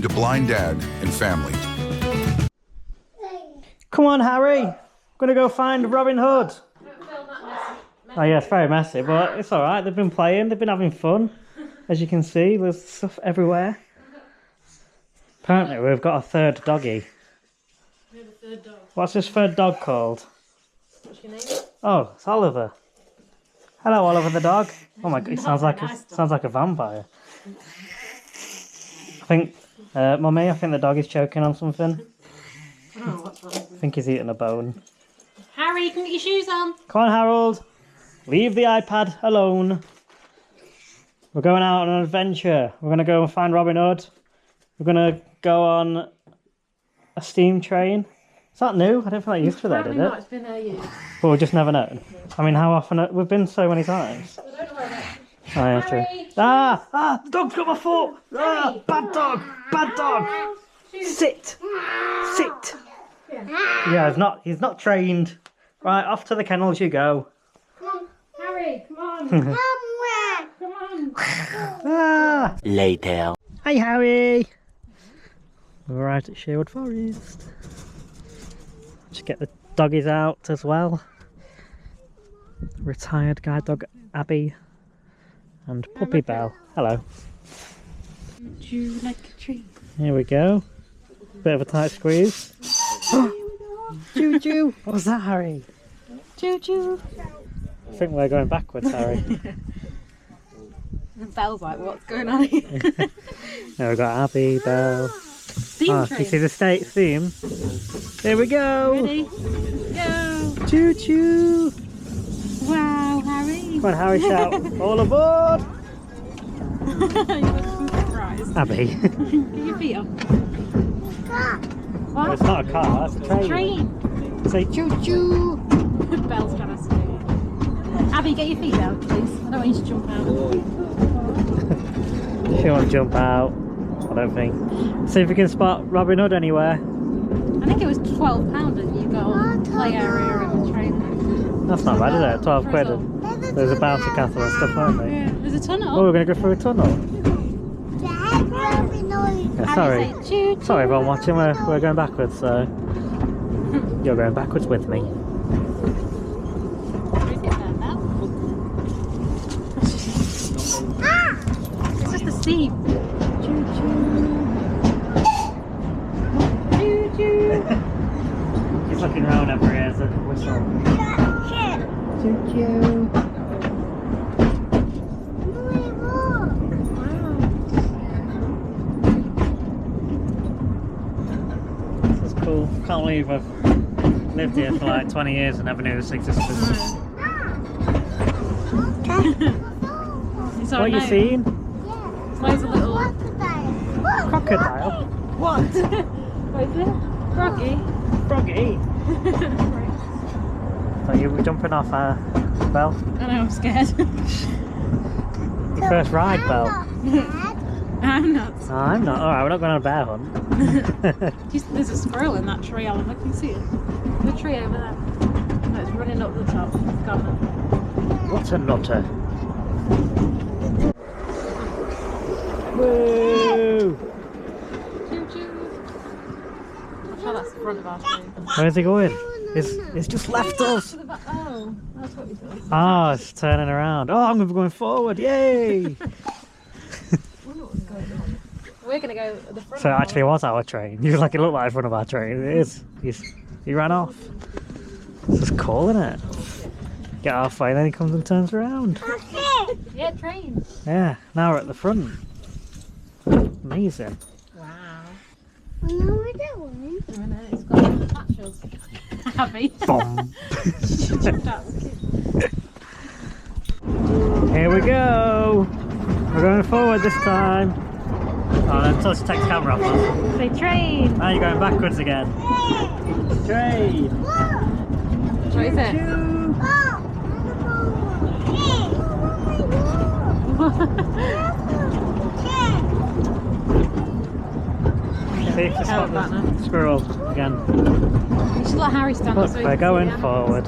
to blind dad and family. Come on, Harry. I'm going to go find Robin Hood. Oh yeah, it's very messy, but it's alright. They've been playing, they've been having fun. As you can see, there's stuff everywhere. Apparently we've got a third doggy. We have a third dog. What's this third dog called? What's your name? Oh, it's Oliver. Hello, Oliver the dog. Oh my god, he sounds like a vampire. I think, Mummy, I think the dog is choking on something. Oh, what's wrong? I think he's eating a bone. Harry, you can get your shoes on. Come on, Harold. Leave the iPad alone. We're going out on an adventure. We're going to go and find Robin Hood. We're going to go on a steam train. Is that new? I don't think that used to be there, did it? It's been years. Well, we've just never known. I mean, how often? We've been so many times. I don't know where that is. Oh, yeah, true. Ah! The dog's got my foot! Ah! Bad dog! Bad dog! Sit! Sit! Yeah, he's not trained. Right, off to the kennels you go. Come on, Harry, come on. Come on. Ah! Later. Hi, Harry! We're right at Sherwood Forest. Just get the doggies out as well. Retired guide dog Abby and puppy Belle. Hello. Would you like a treat? Here we go. Bit of a tight squeeze. Choo choo! What was that, Harry? Choo choo. I think we're going backwards, Harry. And Belle's like, what's going on here? Now we've got Abby, Belle. Steam train. You see the state theme? Here we go! Ready? Go! Choo choo! Wow, Harry! Come on, Harry, shout! All aboard! You look surprised. Abby. Get your feet up. What? It's not a car, it's a train. Train. Say choo choo! Belle's trying to say it. Abby, get your feet out, please. I don't want you to jump out. She won't jump out, I don't think. See if we can spot Robin Hood anywhere. I think it was £12 that you got on play area in the train. That's not bad, is it? 12 quid. There's a bouncy castle and stuff, aren't there? Yeah, there's a tunnel. Oh, we're going to go through a tunnel. Yeah, sorry. Sorry everyone watching, we're going backwards, so you're going backwards with me. It's just the steam. Choo choo. Choo choo. He's looking around over here as a whistle. Choo choo. This is cool. Can't believe I've lived here for like 20 years and never knew this existed. What are you seeing? It's loads of little... Crocodile? What? What is it? Froggy. Froggy? So you were jumping off, Belle? I know, I'm scared. Your first ride, Belle? I'm not. Oh, I'm not. Alright, we're not going on a bear hunt. There's a squirrel in that tree, Alan. Look, you see it? The tree over there. No, it's running up the top. It's gone now. What a nutter. Woo! Choo choo. I'm sure that's the front of our train. Where's he going? It's just left us. Oh, that's what we thought. Oh, it's turning around. Oh, I'm going to be going forward. Yay! We're going to go at the front. So it actually was our train. You like it looked like the front of our train. It is. He ran off. This is cool, isn't it? Get halfway, then he comes and turns around. Yeah, train. Yeah, now we're at the front. Amazing. Wow. No, we're doing. It's got patches. Abby. Bomb. She jumped out of the kid. Here we go. We're going forward this time. Oh, then touch the text camera off us. Say train. Now you're going backwards again. Train. What is it? See if you spot the squirrel again. You should let Harry stand Look, up so he we're can going see forward.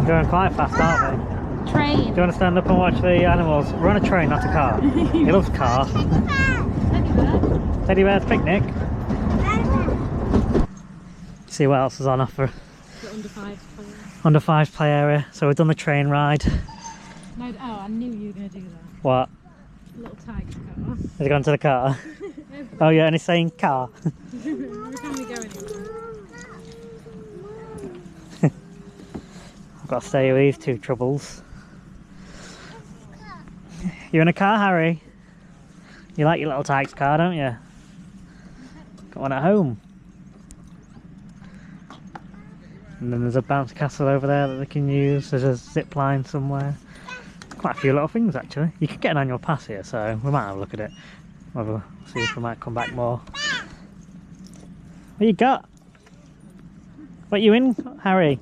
We're going quite fast, aren't we? train. Do you want to stand up and watch the animals? We're on a train, not a car. He loves car. Teddy bear's picnic. See what else is on offer. The under 5 play. Under 5 play area. So we've done the train ride. No, oh, I knew you were going to do that. What? Little tiger car. Has he gone to the car? Oh yeah, and he's saying car. Every time we go anywhere. I've got to stay with these two troubles. You in a car, Harry? You like your little Tykes car, don't you? Got one at home. And then there's a bouncy castle over there that they can use. There's a zip line somewhere. Quite a few little things actually. You can get an annual pass here, so we might have a look at it. We'll see if we might come back more. What you got? What you in, Harry?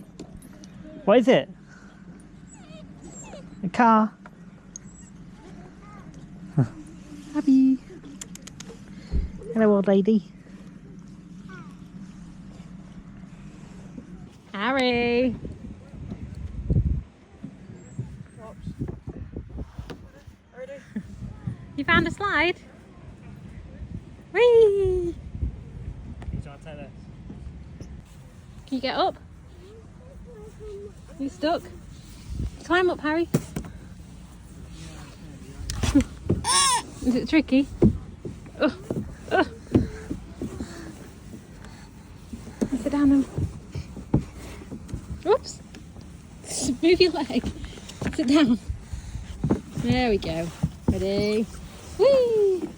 What is it? A car? Abby. Hello, old lady. Harry. You found a slide? Whee! You trying to take this? Can you get up? You stuck? Climb up, Harry. Is it tricky? Oh, oh. Sit down now. Oops. Move your leg. Sit down. There we go. Ready? Whee!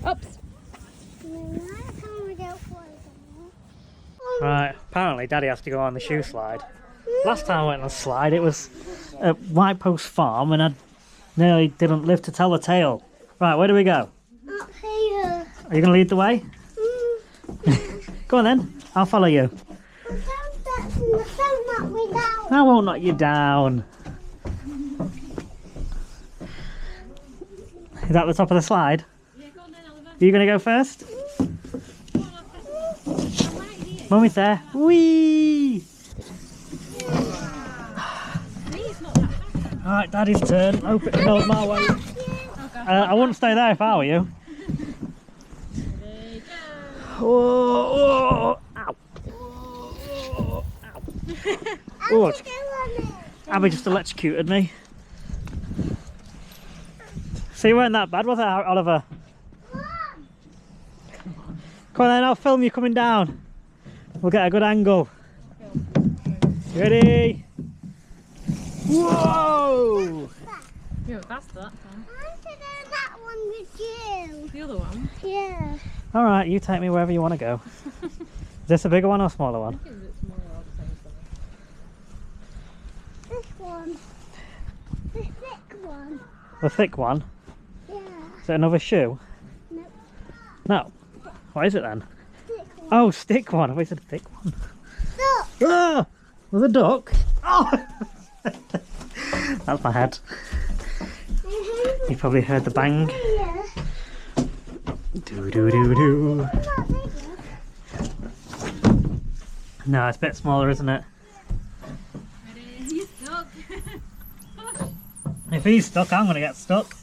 Oops. Right, apparently Daddy has to go on the shoe slide. Last time I went on the slide it was at White Post Farm and I nearly didn't live to tell the tale. Right, where do we go? Up here. Are you going to lead the way? Go on then, I'll follow you. Don't knock me down. I won't knock you down. Is that the top of the slide? Yeah, go on then, Oliver. Are you going to go first? Mummy's there. Whee! Alright, Daddy's turn. Hope it goes my way. I wouldn't stay there if I were you. Oh, ow. Oh, ow. Oh, Abby just electrocuted me. See, it weren't that bad, was it, Oliver? Come on then, I'll film you coming down. We'll get a good angle. Ready? Whoa! You were fast that time. I want to do that one with you. The other one? Yeah. Alright, you take me wherever you want to go. Is this a bigger one or a smaller one? Is it smaller or the same size? This one. The thick one. The thick one? Yeah. Is it another shoe? No. No. What is it then? Thick one. Oh, stick one. I thought you said thick one. Look. Ah! There's a duck. Oh! That's my head. You probably heard the bang. Yeah. Do do do do. Not bigger. No, it's a bit smaller, isn't it? Ready? He's stuck. If he's stuck, I'm gonna get stuck.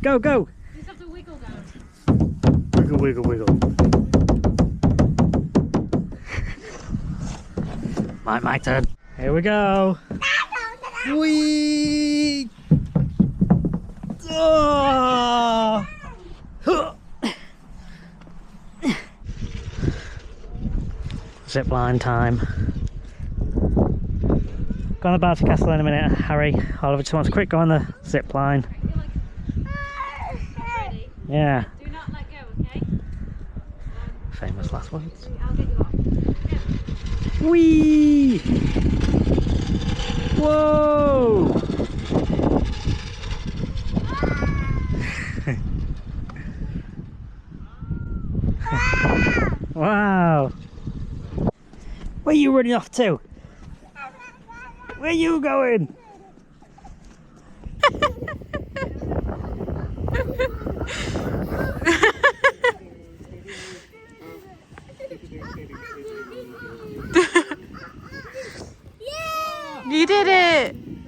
Go, go! You just have to wiggle down. Wiggle, wiggle, wiggle. My turn. Here we go. Whee! Oh! Zip line time. Go on the bouncy castle in a minute, Harry. Oliver just wants a quick go on the zip line. Ready? Yeah. Do not let go, okay? Famous last words. I'll get you off. Whee! Whoa! Wow! Where are you running off to? Where are you going?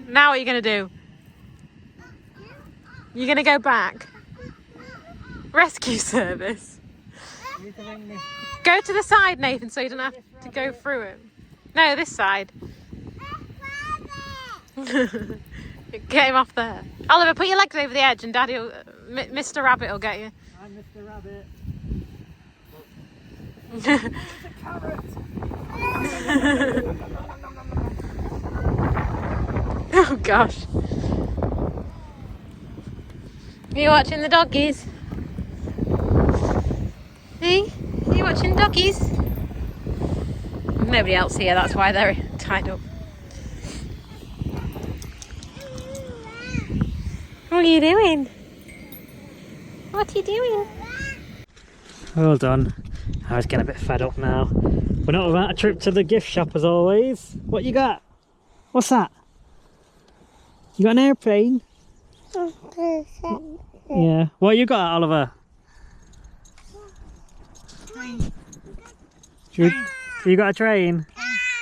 Now what are you going to do? You're going to go back? Rescue service? Go to the side, Nathan, so you don't have to go through it. No, this side. Get him off there. Oliver, put your legs over the edge and Daddy will... Mr. Rabbit will get you. I'm Mr. Rabbit. Oh gosh. Are you watching the doggies? Hey? Are you watching doggies? Nobody else here, that's why they're tied up. What are you doing? What are you doing? Well done. I was getting a bit fed up now. We're not without a trip to the gift shop as always. What you got? What's that? You got an airplane? Yeah. What you got, Oliver? You got a train?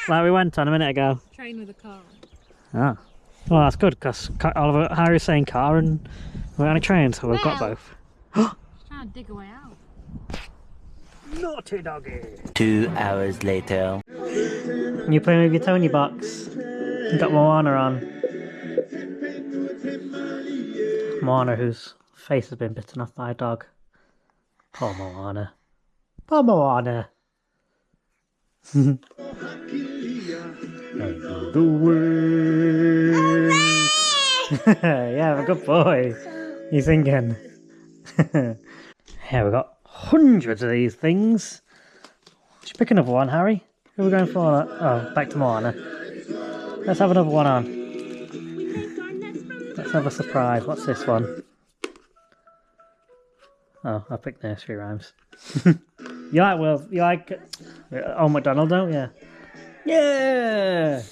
Like we went on a minute ago. Train with a car. Ah. Well, that's good because Oliver, Harry's saying car and we're on a train, so we've got both. She's trying to dig a way out. Naughty doggy. 2 hours later. You playing with your Tony box? You got Moana on. Moana, whose face has been bitten off by a dog. Poor Moana. Poor Moana. The yeah, good boy. You singing? Yeah, we've got hundreds of these things. Just pick another one, Harry. Who are we going for? Oh, back to Moana. Let's have another one on. Let's have a surprise. What's this one? Oh, I picked nursery rhymes. You like Old MacDonald, don't you? Yeah!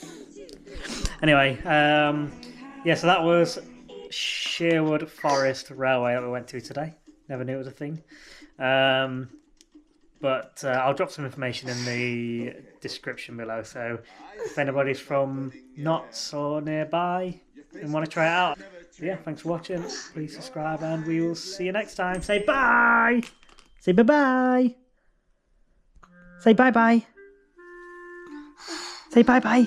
Anyway, yeah, so that was Sherwood Forest Railway that we went to today. Never knew it was a thing. But I'll drop some information in the description below, so if anybody's from Notts or nearby and want to try it out. So yeah, thanks for watching. Please subscribe and we will see you next time. Say bye! Say bye-bye! Say bye-bye! Say bye-bye!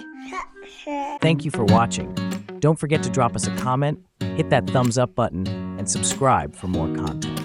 Thank you for watching. Don't forget to drop us a comment, hit that thumbs up button, and subscribe for more content.